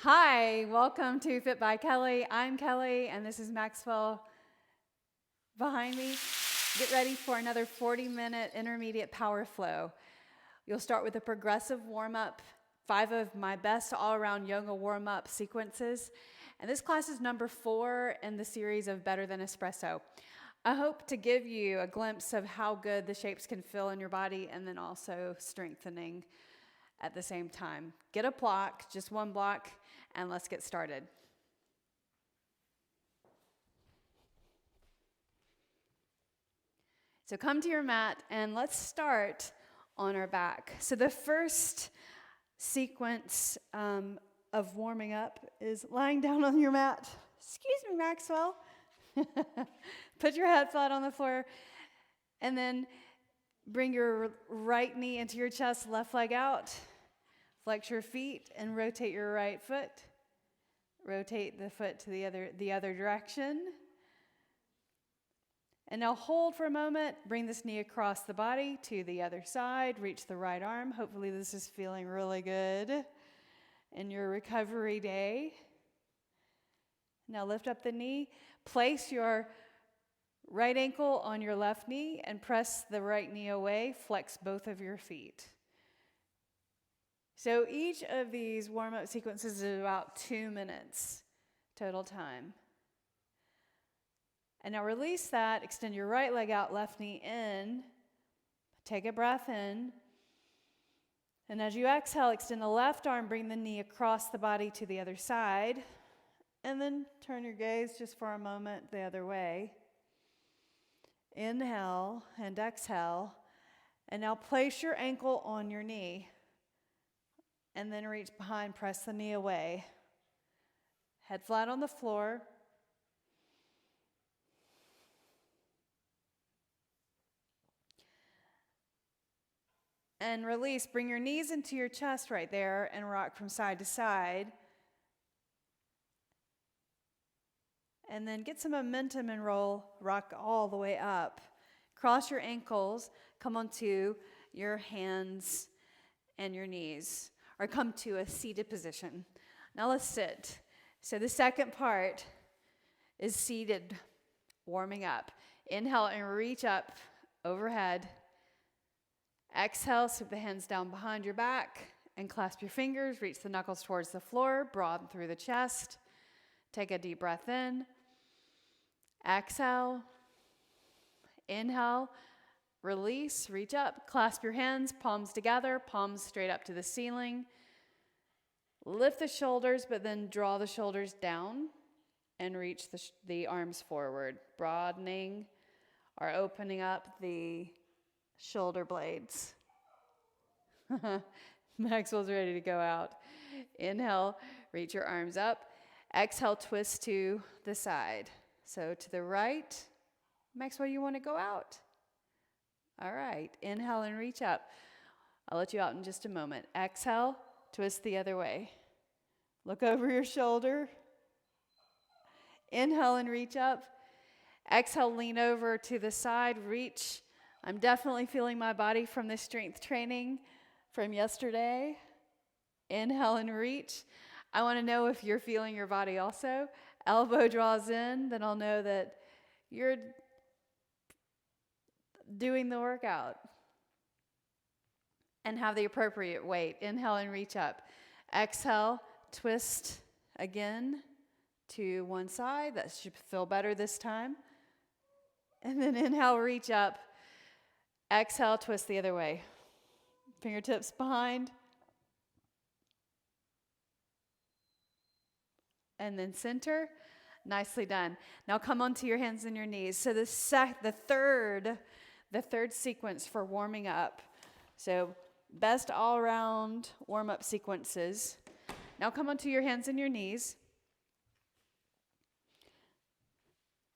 Hi, welcome to Fit by Kelly. I'm Kelly, and this is Maxwell behind me. Get ready for another 40-minute intermediate power flow. You'll start with a progressive warm-up, 5 of my best all-around yoga warm-up sequences. And this class is number 4 in the series of Better Than Espresso. I hope to give you a glimpse of how good the shapes can feel in your body and then also strengthening at the same time. Get a block, just one block, and let's get started. So come to your mat and let's start on our back. So the first sequence of warming up is lying down on your mat. Excuse me, Maxwell. Put your head flat on the floor and then bring your right knee into your chest, left leg out. Flex your feet and rotate your right foot. Rotate the foot to the other direction. And now hold for a moment. Bring this knee across the body to the other side. Reach the right arm. Hopefully this is feeling really good in your recovery day. Now lift up the knee. Place your right ankle on your left knee and press the right knee away. Flex both of your feet. So each of these warm-up sequences is about 2 minutes total time. And now release that. Extend your right leg out, left knee in. Take a breath in. And as you exhale, extend the left arm, bring the knee across the body to the other side. And then turn your gaze just for a moment the other way. Inhale and exhale. And now place your ankle on your knee. And then reach behind, press the knee away. Head flat on the floor. And release. Bring your knees into your chest right there and rock from side to side. And then get some momentum and rock all the way up. Cross your ankles, come onto your hands and your knees, or come to a seated position. Now let's sit. So the second part is seated, warming up. Inhale and reach up overhead. Exhale, sweep the hands down behind your back and clasp your fingers. Reach the knuckles towards the floor, broaden through the chest. Take a deep breath in. Exhale. Inhale. Release. Reach up. Clasp your hands, palms together, palms straight up to the ceiling. Lift the shoulders, but then draw the shoulders down and reach the arms forward, broadening or opening up the shoulder blades. Maxwell's ready to go out. Inhale, reach your arms up. Exhale, twist to the side. So to the right. Maxwell, you want to go out? All right. Inhale and reach up. I'll let you out in just a moment. Exhale, twist the other way. Look over your shoulder. Inhale and reach up. Exhale, lean over to the side. Reach. I'm definitely feeling my body from the strength training from yesterday. Inhale and reach. I want to know if you're feeling your body also. Elbow draws in, then I'll know that you're doing the workout. And have the appropriate weight. Inhale and reach up. Exhale, twist again to one side. That should feel better this time. And then inhale, reach up. Exhale, twist the other way. Fingertips behind. And then center. Nicely done. Now come onto your hands and your knees. So the third sequence for warming up. So best all-around warm-up sequences. Now come onto your hands and your knees.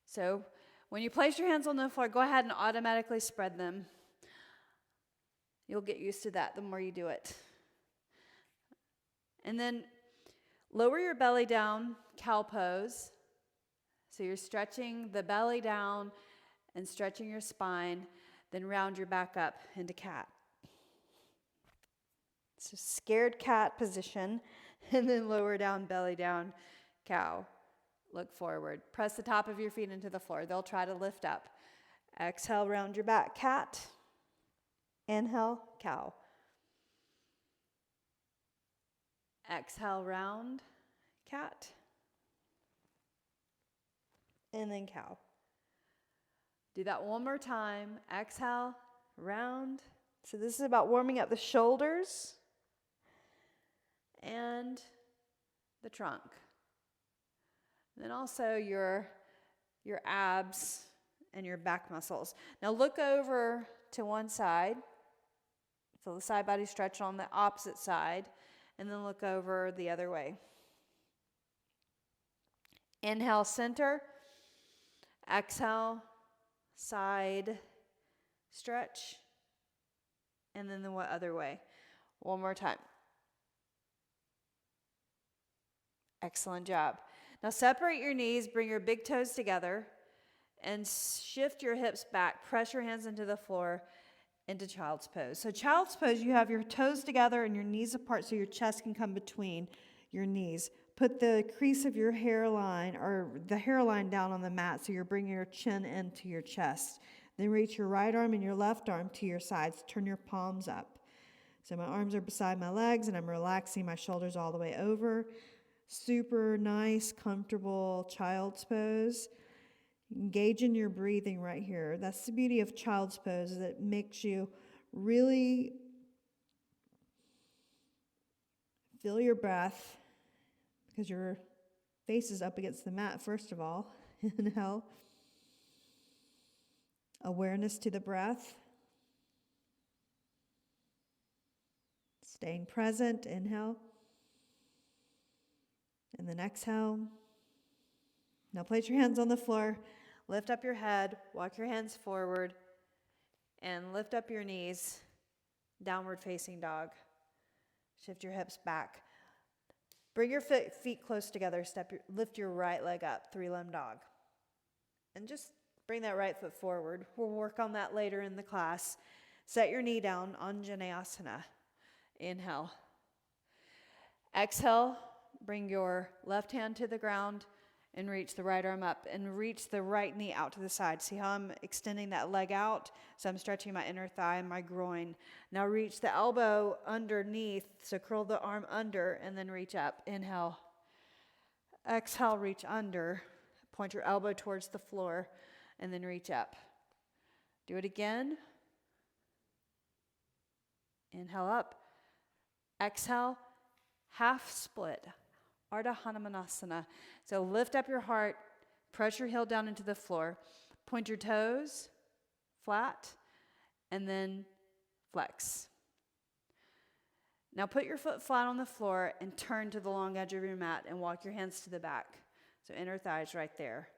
So when you place your hands on the floor, go ahead and automatically spread them. You'll get used to that the more you do it. And then lower your belly down, cow pose. So you're stretching the belly down and stretching your spine, then round your back up into cat. So scared cat position, and then lower down, belly down, cow. Look forward. Press the top of your feet into the floor. They'll try to lift up. Exhale, round your back, cat. Inhale, cow. Exhale, round, cat. And then cow. Do that one more time. Exhale, round. So this is about warming up the shoulders and the trunk. And then also your abs and your back muscles. Now look over to one side. Feel the side body stretch on the opposite side. And then look over the other way. Inhale, center. Exhale, side stretch. And then the other way. One more time. Excellent job. Now separate your knees, bring your big toes together, and shift your hips back. Press your hands into the floor into child's pose. So child's pose, you have your toes together and your knees apart so your chest can come between your knees. Put the crease of your hairline or the hairline down on the mat so you're bringing your chin into your chest. Then reach your right arm and your left arm to your sides. Turn your palms up. So my arms are beside my legs and I'm relaxing my shoulders all the way over. Super nice, comfortable child's pose. Engage in your breathing right here. That's the beauty of child's pose, is it makes you really feel your breath because your face is up against the mat, first of all. Inhale. Awareness to the breath. Staying present. Inhale. And then exhale. Now place your hands on the floor. Lift up your head. Walk your hands forward. And lift up your knees. Downward facing dog. Shift your hips back. Bring your feet close together. Lift your right leg up. Three-limb dog. And just bring that right foot forward. We'll work on that later in the class. Set your knee down. Anjaneyasana. Inhale. Exhale. Bring your left hand to the ground and reach the right arm up and reach the right knee out to the side. See how I'm extending that leg out? So I'm stretching my inner thigh and my groin. Now reach the elbow underneath. So curl the arm under and then reach up. Inhale. Exhale, reach under. Point your elbow towards the floor and then reach up. Do it again. Inhale up. Exhale. Half split. Ardha Hanumanasana. So lift up your heart, press your heel down into the floor, point your toes flat, and then flex. Now put your foot flat on the floor and turn to the long edge of your mat and walk your hands to the back. So inner thighs right there.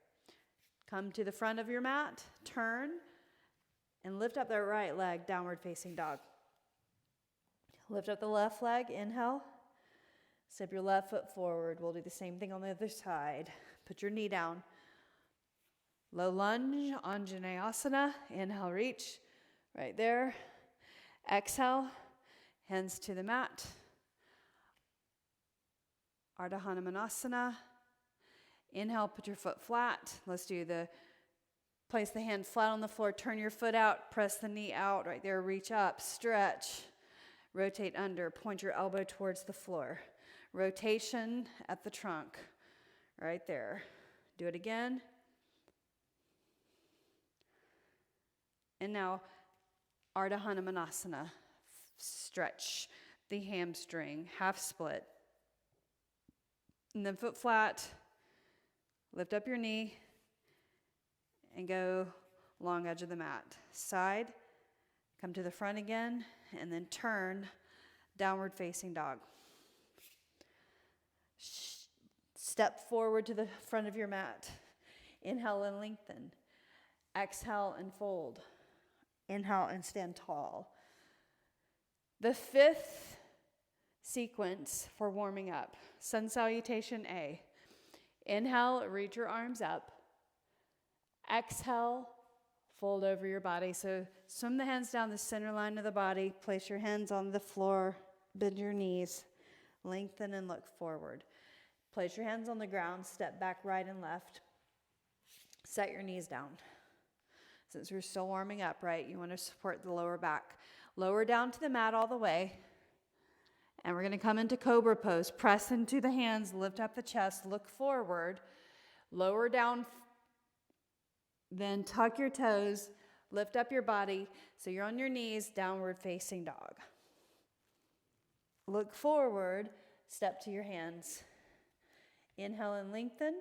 Come to the front of your mat, turn, and lift up that right leg, downward facing dog. Lift up the left leg, inhale. Step your left foot forward. We'll do the same thing on the other side. Put your knee down. Low lunge, Anjaneyasana. Inhale, reach. Right there. Exhale. Hands to the mat. Ardha Hanumanasana. Inhale, put your foot flat. Let's do place the hand flat on the floor. Turn your foot out. Press the knee out. Right there. Reach up. Stretch. Rotate under. Point your elbow towards the floor. Rotation at the trunk, right there. Do it again. And now, Ardha Hanumanasana. Stretch the hamstring, half split. And then foot flat. Lift up your knee and go long edge of the mat. Side, come to the front again, and then turn, downward facing dog. Step forward to the front of your mat. Inhale and lengthen. Exhale and fold. Inhale and stand tall. The fifth sequence for warming up. Sun salutation A. Inhale, reach your arms up. Exhale, fold over your body. So swim the hands down the center line of the body. Place your hands on the floor bend your knees, lengthen and look forward. Place your hands on the ground, step back right and left. Set your knees down. Since we're still warming up, right, you want to support the lower back. Lower down to the mat all the way. And we're going to come into cobra pose. Press into the hands, lift up the chest, look forward. Lower down, then tuck your toes, lift up your body so you're on your knees, downward facing dog. Look forward, step to your hands. Inhale and lengthen.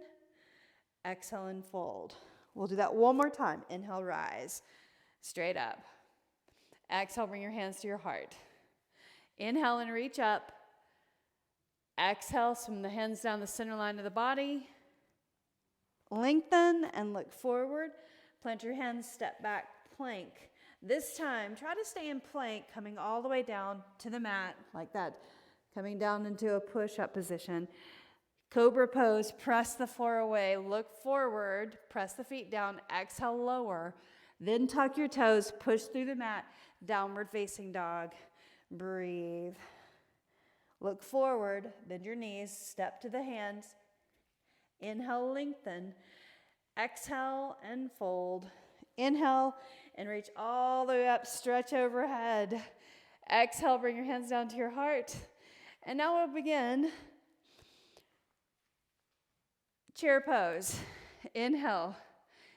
Exhale and fold. We'll do that one more time. Inhale, rise. Straight up. Exhale, bring your hands to your heart. Inhale and reach up. Exhale, swim the hands down the center line of the body. Lengthen and look forward. Plant your hands, step back, plank. This time, try to stay in plank, coming all the way down to the mat, like that. Coming down into a push-up position. Cobra pose, press the floor away, look forward, press the feet down, exhale, lower. Then tuck your toes, push through the mat, downward facing dog. Breathe. Look forward, bend your knees, step to the hands. Inhale, lengthen. Exhale and fold. Inhale and reach all the way up, stretch overhead. Exhale, bring your hands down to your heart. And now we'll begin chair pose. Inhale,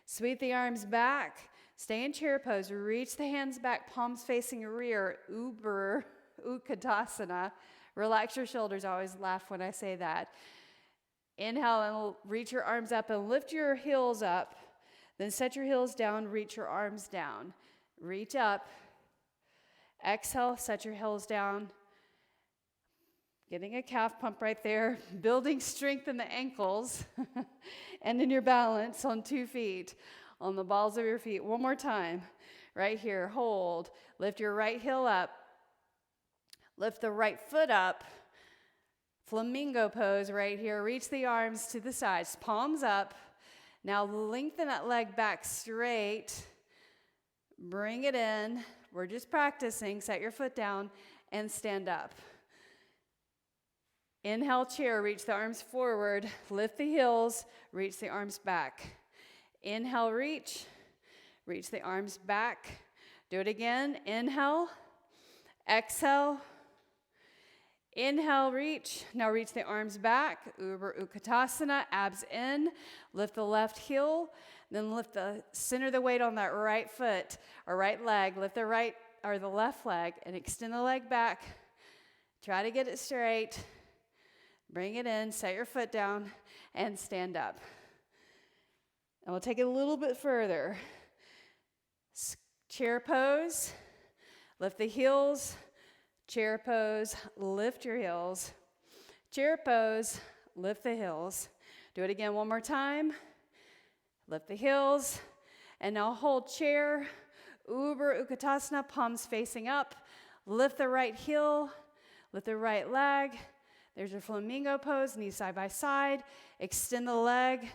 sweep the arms back. Stay in chair pose. Reach the hands back, palms facing rear. Utkatasana. Relax your shoulders. I always laugh when I say that. Inhale and reach your arms up and lift your heels up. Then set your heels down, reach your arms down. Reach up. Exhale, set your heels down. Getting a calf pump right there. Building strength in the ankles and in your balance on 2 feet. On the balls of your feet. One more time. Right here. Hold. Lift your right heel up. Lift the right foot up. Flamingo pose right here. Reach the arms to the sides. Palms up. Now lengthen that leg back straight. Bring it in. We're just practicing. Set your foot down and stand up. Inhale, chair. Reach the arms forward. Lift the heels. Reach the arms back. Inhale, reach. Reach the arms back. Do it again. Inhale. Exhale. Inhale, reach. Now reach the arms back. Utkatasana, abs in. Lift the left heel. Then lift the center of the weight on that right foot or right leg. Lift the right or the left leg and extend the leg back. Try to get it straight. Bring it in. Set your foot down and stand up. And we'll take it a little bit further. Chair pose. Lift the heels. Chair pose, lift your heels. Chair pose, lift the heels. Do it again one more time. Lift the heels. And now hold chair. Utkatasana, palms facing up. Lift the right heel. Lift the right leg. There's your flamingo pose, knees side by side. Extend the leg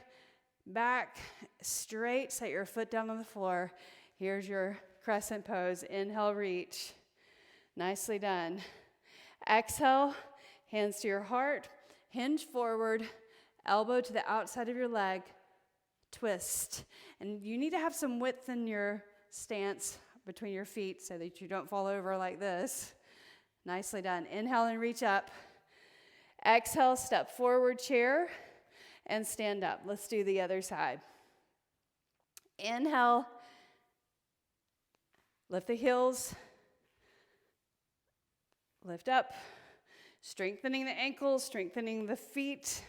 back straight. Set your foot down on the floor. Here's your crescent pose. Inhale, reach. Nicely done. Exhale, hands to your heart. Hinge forward, elbow to the outside of your leg. Twist. And you need to have some width in your stance between your feet so that you don't fall over like this. Nicely done. Inhale and reach up. Exhale, step forward, chair, and stand up. Let's do the other side. Inhale. Lift the heels. Lift up, strengthening the ankles, strengthening the feet,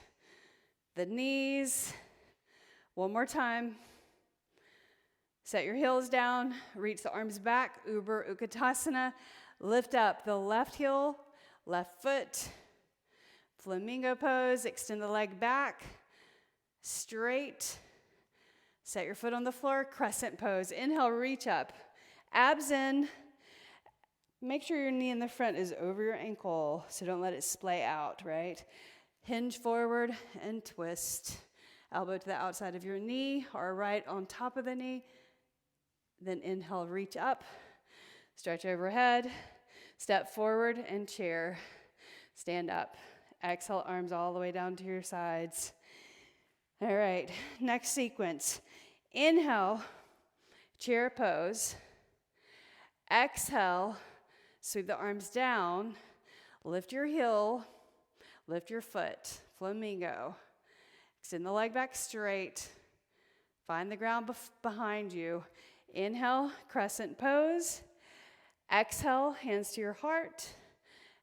the knees. One more time. Set your heels down, reach the arms back, Utkatasana. Lift up the left heel, left foot, flamingo pose, extend the leg back, straight. Set your foot on the floor, crescent pose. Inhale, reach up, abs in. Make sure your knee in the front is over your ankle, so don't let it splay out, right? Hinge forward and twist. Elbow to the outside of your knee or right on top of the knee. Then inhale, reach up. Stretch overhead. Step forward and chair. Stand up. Exhale, arms all the way down to your sides. All right, next sequence. Inhale, chair pose. Exhale, sweep the arms down. Lift your heel, lift your foot. Flamingo. Extend the leg back straight. Find the ground behind you. Inhale, crescent pose. Exhale, hands to your heart,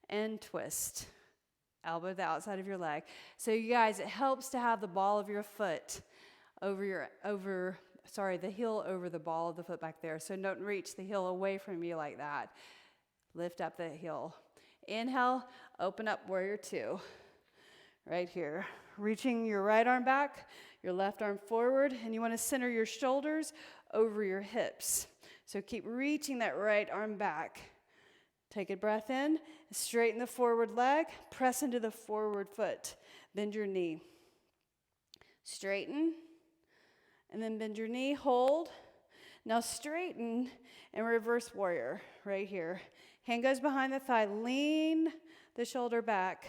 and twist. Elbow to the outside of your leg. So you guys, it helps to have the ball of your foot the heel over the ball of the foot back there. So don't reach the heel away from you like that. Lift up the heel. Inhale, open up warrior two. Right here. Reaching your right arm back, your left arm forward, and you want to center your shoulders over your hips. So keep reaching that right arm back. Take a breath in, straighten the forward leg, press into the forward foot. Bend your knee. Straighten, and then bend your knee, hold. Now straighten and reverse warrior right here. Hand goes behind the thigh, lean the shoulder back.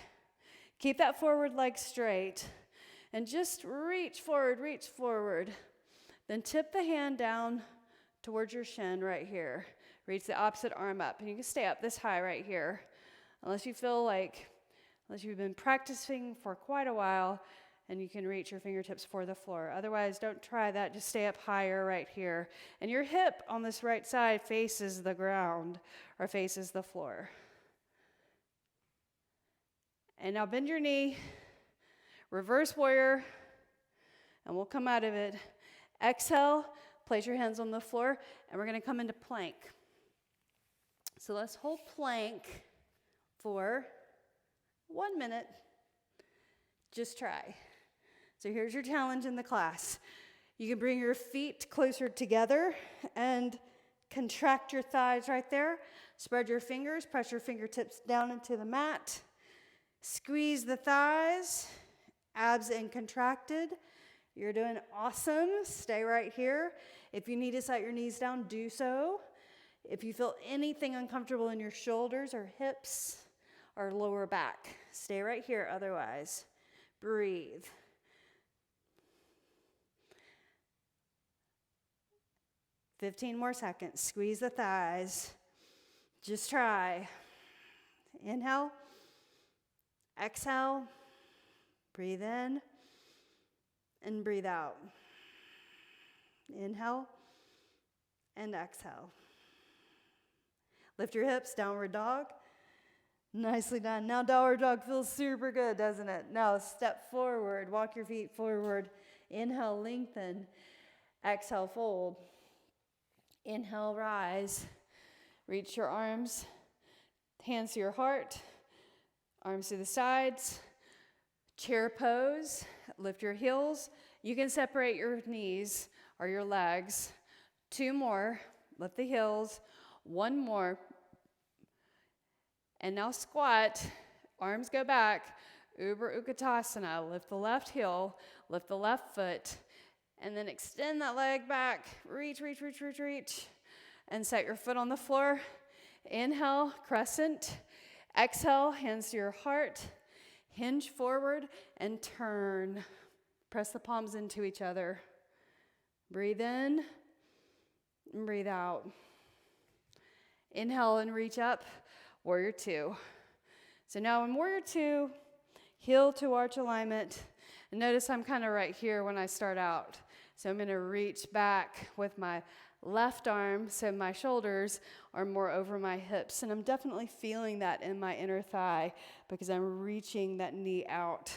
Keep that forward leg straight and just reach forward. Then tip the hand down towards your shin right here. Reach the opposite arm up, and you can stay up this high right here. Unless you've been practicing for quite a while and you can reach your fingertips for the floor. Otherwise, don't try that, just stay up higher right here. And your hip on this right side faces the ground or faces the floor. And now bend your knee, reverse warrior, and we'll come out of it. Exhale, place your hands on the floor, and we're going to come into plank. So let's hold plank for 1 minute. Just try. So here's your challenge in the class. You can bring your feet closer together and contract your thighs right there. Spread your fingers, press your fingertips down into the mat. Squeeze the thighs, abs in contracted. You're doing awesome. Stay right here. If you need to set your knees down, do so. If you feel anything uncomfortable in your shoulders or hips or lower back, stay right here otherwise. Breathe. "15 more seconds. Squeeze the thighs. Just try. Inhale. Exhale. Breathe in and breathe out. Inhale and exhale. Lift your hips, downward dog. Nicely done. Now downward dog feels super good, doesn't it? Now step forward, walk your feet forward. Inhale, lengthen. Exhale, fold. Inhale, rise. Reach your arms, hands to your heart, arms to the sides. Chair pose, lift your heels. You can separate your knees or your legs. 2 more, lift the heels. 1 more. And now squat, arms go back, Uber Utkatasana. Lift the left heel, lift the left foot, and then extend that leg back. Reach, and set your foot on the floor. Inhale, crescent. Exhale, hands to your heart. Hinge forward and turn. Press the palms into each other. Breathe in and breathe out. Inhale and reach up. Warrior two. So now in warrior two, heel to arch alignment. And notice I'm kind of right here when I start out. So I'm going to reach back with my left arm so my shoulders are more over my hips. And I'm definitely feeling that in my inner thigh because I'm reaching that knee out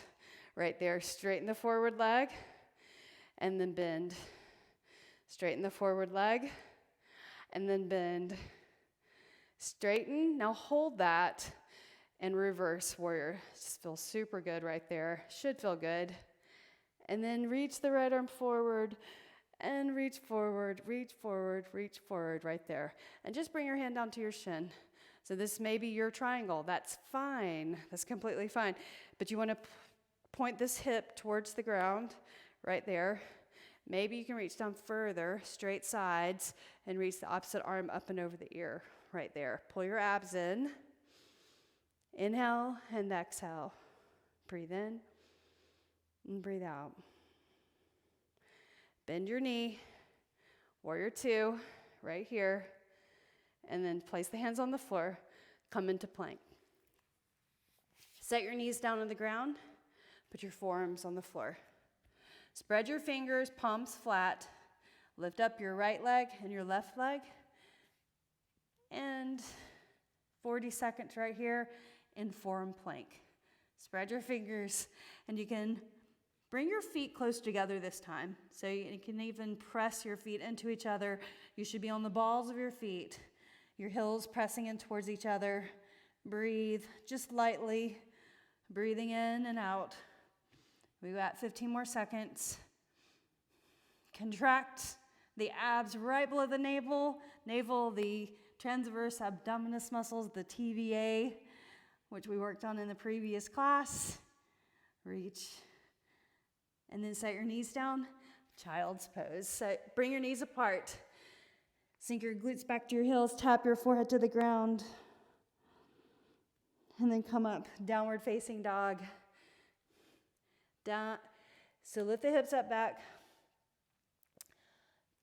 right there. Straighten the forward leg and then bend. Straighten the forward leg and then bend. Straighten. Now hold that and reverse warrior. Just feels super good right there. Should feel good. And then reach the right arm forward and reach forward right there. And just bring your hand down to your shin. So this may be your triangle. That's fine. That's completely fine. But you want to point this hip towards the ground right there. Maybe you can reach down further, straight sides, and reach the opposite arm up and over the ear right there. Pull your abs in. Inhale and exhale. Breathe in and breathe out. Bend your knee. Warrior 2, right here. And then place the hands on the floor. Come into plank. Set your knees down on the ground. Put your forearms on the floor. Spread your fingers, palms flat. Lift up your right leg and your left leg. And 40 seconds right here in forearm plank. Spread your fingers, and you can bring your feet close together this time. So you can even press your feet into each other. You should be on the balls of your feet. Your heels pressing in towards each other. Breathe just lightly, breathing in and out. We've got 15 more seconds. Contract the abs right below the navel, the transverse abdominis muscles, the TVA, which we worked on in the previous class. Reach. And then set your knees down, child's pose. So bring your knees apart. Sink your glutes back to your heels, tap your forehead to the ground. And then come up, downward facing dog. Down. So lift the hips up back.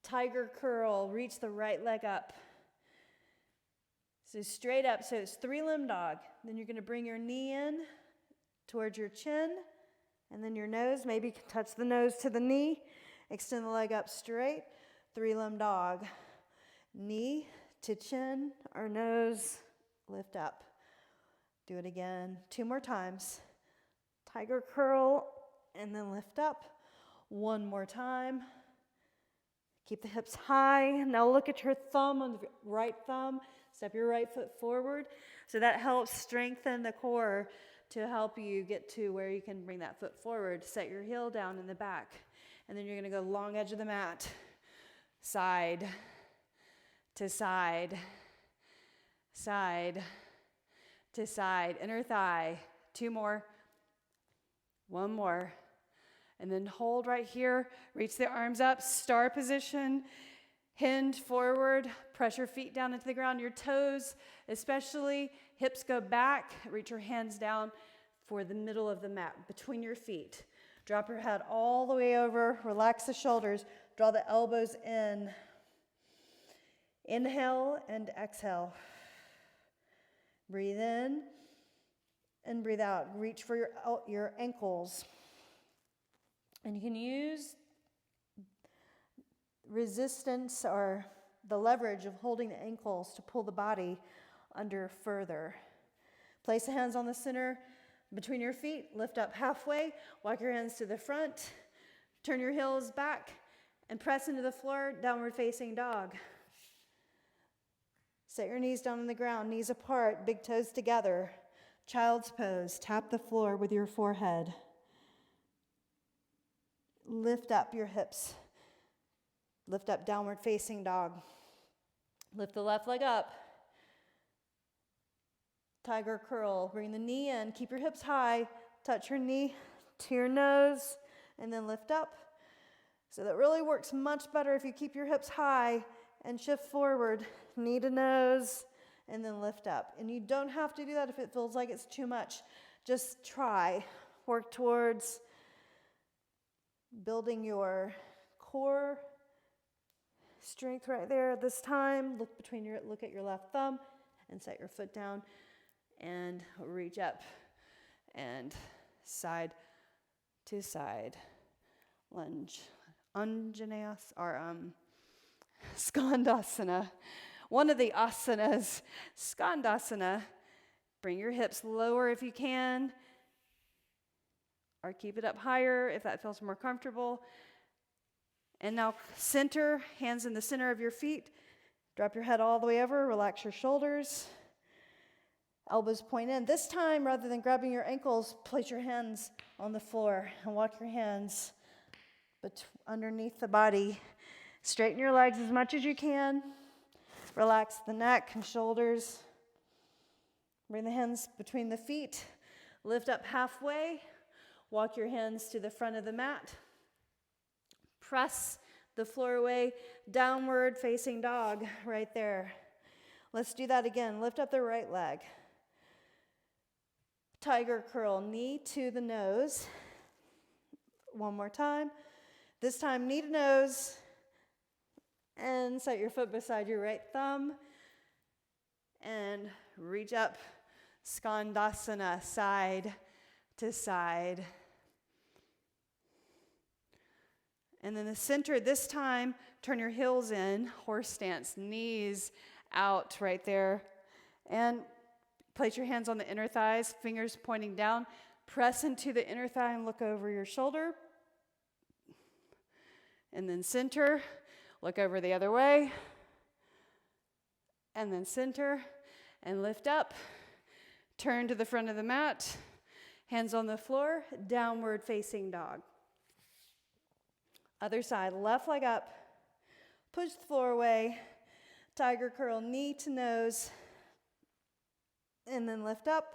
Tiger curl, reach the right leg up. So straight up, so it's 3-limb dog. Then you're gonna bring your knee in towards your chin, and then your nose, maybe touch the nose to the knee. Extend the leg up straight, 3-limb dog. Knee to chin or nose, lift up. Do it again, 2 more times. Tiger curl, and then lift up. 1 more time. Keep the hips high. Now look at your thumb on the right thumb. Step your right foot forward. So that helps strengthen the core to help you get to where you can bring that foot forward. Set your heel down in the back. And then you're going to go long edge of the mat. Side to side. Side to side. Inner thigh. 2 more. 1 more. And then hold right here. Reach the arms up. Star position. Hinge forward. Press your feet down into the ground. Your toes, especially, hips go back. Reach your hands down for the middle of the mat, between your feet. Drop your head all the way over. Relax the shoulders. Draw the elbows in. Inhale and exhale. Breathe in and breathe out. Reach for your ankles. And you can use resistance or the leverage of holding the ankles to pull the body under further. Place the hands on the center between your feet. Lift up halfway. Walk your hands to the front. Turn your heels back and press into the floor, downward facing dog. Set your knees down on the ground, knees apart, big toes together. Child's pose. Tap the floor with your forehead. Lift up your hips. Lift up, downward facing dog. Lift the left leg up. Tiger curl. Bring the knee in. Keep your hips high. Touch your knee to your nose and then lift up. So that really works much better if you keep your hips high and shift forward, knee to nose, and then lift up. And you don't have to do that if it feels like it's too much. Just try. Work towards building your core strength right there. This time, look at your left thumb and set your foot down and reach up and side to side lunge. Anjaneas or Skandasana. One of the asanas, Skandasana. Bring your hips lower if you can, or keep it up higher if that feels more comfortable. And now center, hands in the center of your feet. Drop your head all the way over, relax your shoulders. Elbows point in. This time, rather than grabbing your ankles, place your hands on the floor and walk your hands underneath the body. Straighten your legs as much as you can. Relax the neck and shoulders. Bring the hands between the feet. Lift up halfway. Walk your hands to the front of the mat. Press the floor away. Downward facing dog right there. Let's do that again. Lift up the right leg. Tiger curl, knee to the nose. One more time. This time, knee to nose. And set your foot beside your right thumb. And reach up, Skandasana, side to side. And then the center, this time, turn your heels in, horse stance, knees out right there. And place your hands on the inner thighs, fingers pointing down. Press into the inner thigh and look over your shoulder. And then center, look over the other way. And then center and lift up. Turn to the front of the mat, hands on the floor, downward facing dog. Other side, left leg up, push the floor away, tiger curl, knee to nose, and then lift up.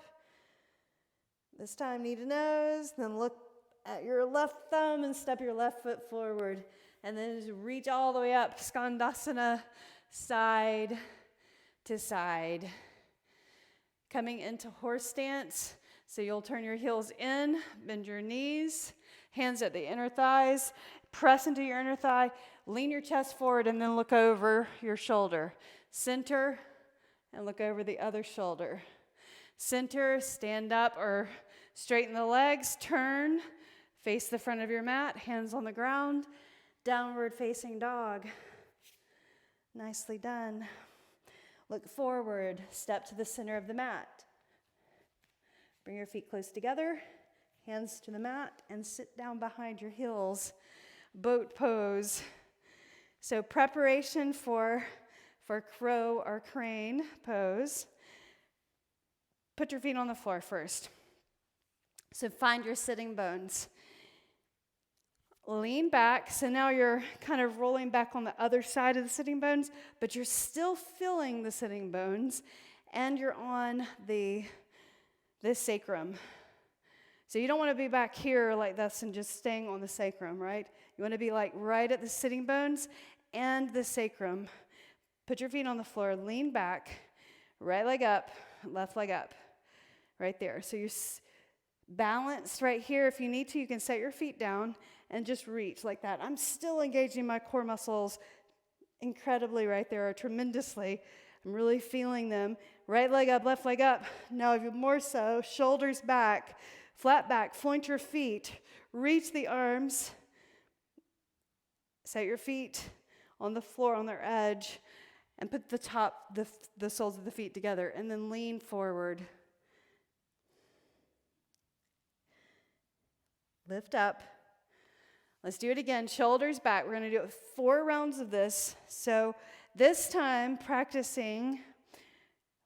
This time, knee to nose, then look at your left thumb and step your left foot forward. And then just reach all the way up, Skandasana, side to side. Coming into horse stance, so you'll turn your heels in, bend your knees, hands at the inner thighs, press into your inner thigh, lean your chest forward, and then look over your shoulder. Center, and look over the other shoulder. Center, stand up or straighten the legs, turn, face the front of your mat, hands on the ground, downward facing dog. Nicely done. Look forward, step to the center of the mat. Bring your feet close together, hands to the mat, and sit down behind your heels. Boat pose. So preparation for crow or crane pose. Put your feet on the floor first. So find your sitting bones. Lean back. So now you're kind of rolling back on the other side of the sitting bones, but you're still feeling the sitting bones, and you're on this sacrum. So you don't want to be back here like this and just staying on the sacrum, right? You want to be like right at the sitting bones and the sacrum. Put your feet on the floor, lean back, right leg up, left leg up, right there. So you're balanced right here. If you need to, you can set your feet down and just reach like that. I'm still engaging my core muscles incredibly right there, or tremendously. I'm really feeling them. Right leg up, left leg up. Now, even more so, shoulders back, flat back, point your feet, reach the arms, set your feet on the floor on their edge, and put the soles of the feet together, and then lean forward. Lift up. Let's do it again, shoulders back. We're going to do it 4 rounds of this. So this time, practicing,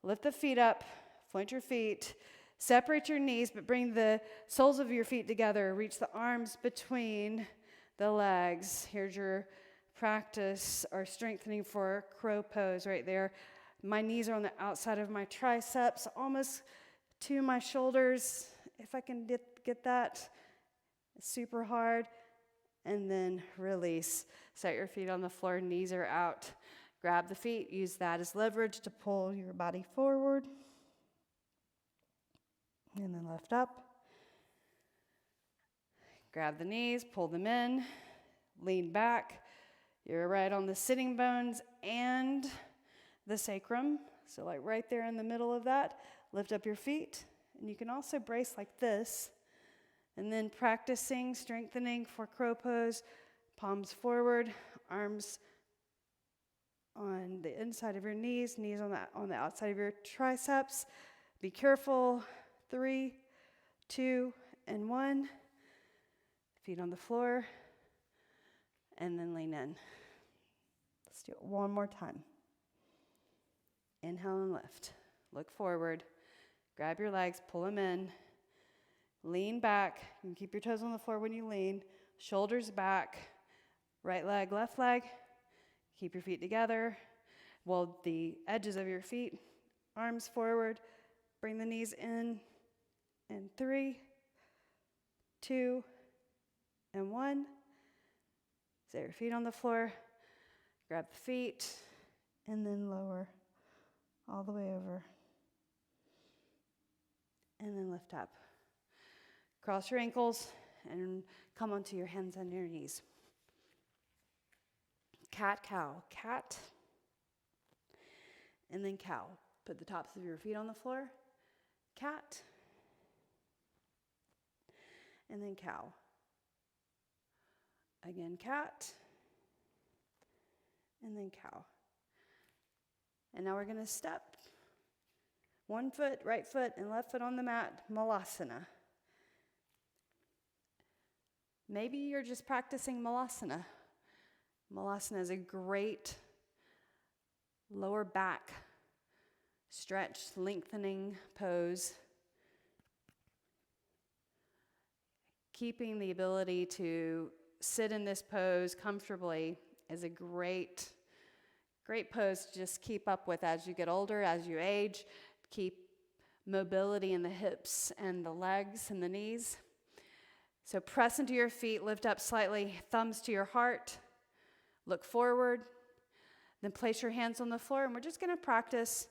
lift the feet up, point your feet, separate your knees, but bring the soles of your feet together. Reach the arms between the legs. Here's your practice or strengthening for crow pose right there. My knees are on the outside of my triceps, almost to my shoulders. If I can get that, it's super hard. And then release. Set your feet on the floor, knees are out. Grab the feet, use that as leverage to pull your body forward. And then lift up. Grab the knees, pull them in, lean back. You're right on the sitting bones and the sacrum. So like right there in the middle of that, lift up your feet. And you can also brace like this. And then practicing, strengthening for crow pose, palms forward, arms on the inside of your knees, knees on the outside of your triceps. Be careful. 3, 2, and 1. Feet on the floor, and then lean in. Let's do it one more time. Inhale and lift. Look forward. Grab your legs, pull them in. Lean back. You can keep your toes on the floor when you lean. Shoulders back. Right leg, left leg. Keep your feet together. Well, the edges of your feet. Arms forward. Bring the knees in. And 3, 2, and 1. Set your feet on the floor. Grab the feet. And then lower all the way over. And then lift up. Cross your ankles and come onto your hands and your knees. Cat, cow, cat, and then cow. Put the tops of your feet on the floor. Cat, and then cow. Again, cat, and then cow. And now we're going to step. One foot, right foot, and left foot on the mat, malasana. Maybe you're just practicing malasana. Malasana is a great lower back stretch, lengthening pose. Keeping the ability to sit in this pose comfortably is a great pose to just keep up with as you get older, as you age. Keep mobility in the hips and the legs and the knees. So press into your feet, lift up slightly, thumbs to your heart, look forward, then place your hands on the floor, and we're just going to practice.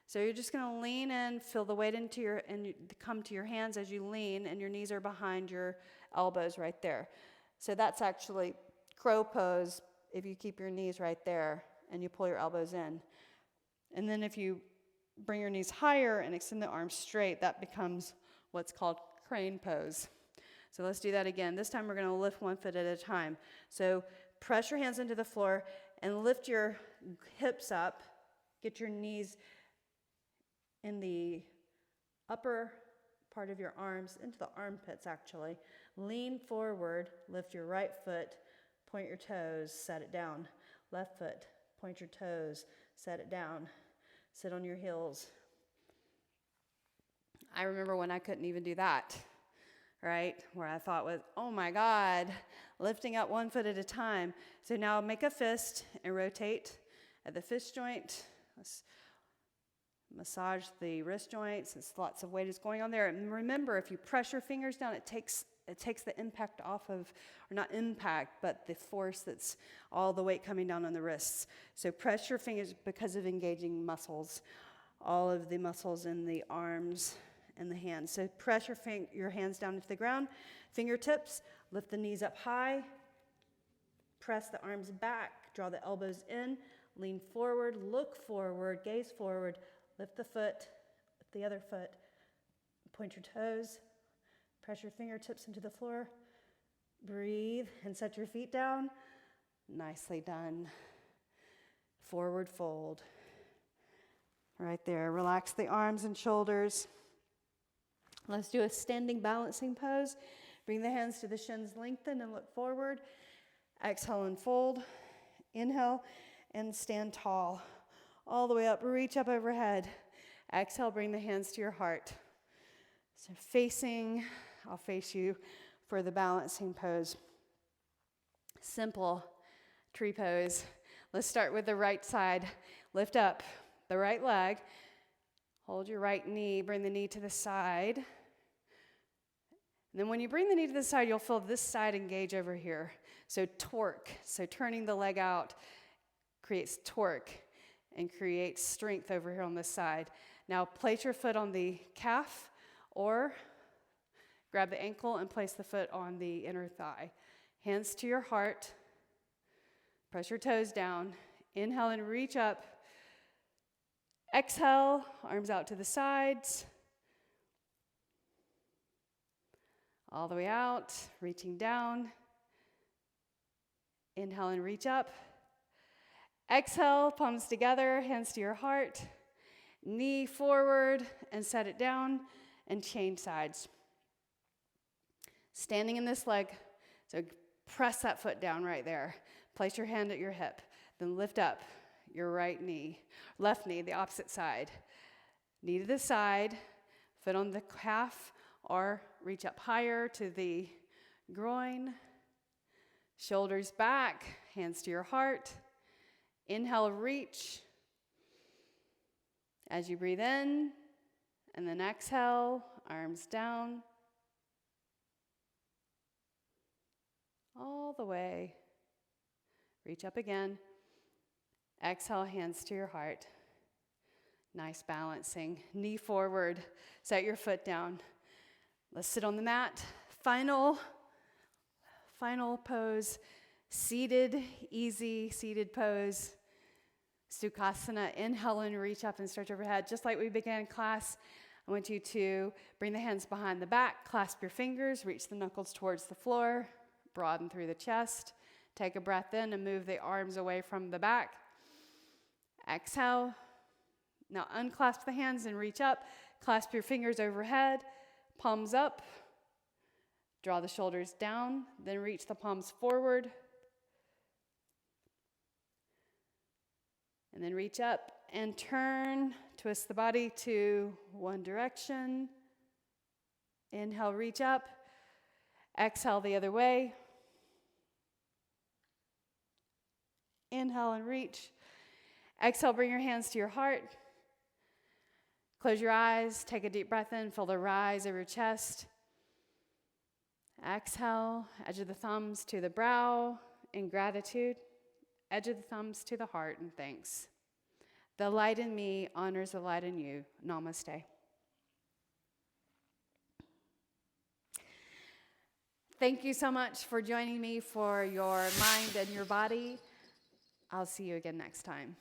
So you're just going to lean in, feel the weight into your, and come to your hands as you lean, and your knees are behind your elbows right there. So that's actually crow pose if you keep your knees right there and you pull your elbows in. And then if you bring your knees higher and extend the arms straight, that becomes what's called crane pose. So let's do that again. This time we're going to lift one foot at a time. So press your hands into the floor and lift your hips up. Get your knees in the upper part of your arms, into the armpits actually. Lean forward, lift your right foot, point your toes, set it down. Left foot, point your toes, set it down. Sit on your heels. I remember when I couldn't even do that, right? Where I thought was, oh my God, lifting up one foot at a time. So now make a fist and rotate at the fist joint. Let's massage the wrist joints since lots of weight is going on there. And remember, if you press your fingers down, it takes the impact off of, or not impact, but the force that's all the weight coming down on the wrists. So press your fingers because of engaging muscles, all of the muscles in the arms and the hands. So press your hands down into the ground, fingertips, lift the knees up high, press the arms back, draw the elbows in, lean forward, look forward, gaze forward, lift the foot, lift the other foot, point your toes, press your fingertips into the floor, breathe, and set your feet down. Nicely done. Forward fold. Right there. Relax the arms and shoulders. Let's do a standing balancing pose. Bring the hands to the shins, lengthen and look forward. Exhale and fold. Inhale and stand tall. All the way up, reach up overhead. Exhale, bring the hands to your heart. So I'll face you for the balancing pose. Simple tree pose. Let's start with the right side. Lift up the right leg. Hold your right knee, bring the knee to the side. And then when you bring the knee to the side, you'll feel this side engage over here. So torque. So turning the leg out creates torque and creates strength over here on this side. Now place your foot on the calf or grab the ankle and place the foot on the inner thigh. Hands to your heart. Press your toes down. Inhale and reach up. Exhale, arms out to the sides. All the way out, reaching down. Inhale and reach up. Exhale, palms together, hands to your heart. Knee forward and set it down and change sides. Standing in this leg, so press that foot down right there. Place your hand at your hip. Then lift up your right knee, left knee, the opposite side. Knee to the side, foot on the calf, or reach up higher to the groin. Shoulders back, hands to your heart. Inhale, reach. As you breathe in, and then exhale, arms down. All the way. Reach up again. Exhale, hands to your heart. Nice balancing. Knee forward. Set your foot down. Let's sit on the mat. Final pose. Seated, easy seated pose. Sukhasana. Inhale and reach up and stretch overhead. Just like we began class, I want you to bring the hands behind the back, clasp your fingers, reach the knuckles towards the floor, broaden through the chest. Take a breath in and move the arms away from the back. Exhale. Now unclasp the hands and reach up. Clasp your fingers overhead, palms up. Draw the shoulders down, then reach the palms forward. And then reach up and turn, twist the body to one direction. Inhale, reach up. Exhale the other way. Inhale and reach. Exhale, bring your hands to your heart. Close your eyes, take a deep breath in, feel the rise of your chest. Exhale, edge of the thumbs to the brow in gratitude. Edge of the thumbs to the heart in thanks. The light in me honors the light in you. Namaste. Thank you so much for joining me for your mind and your body. I'll see you again next time.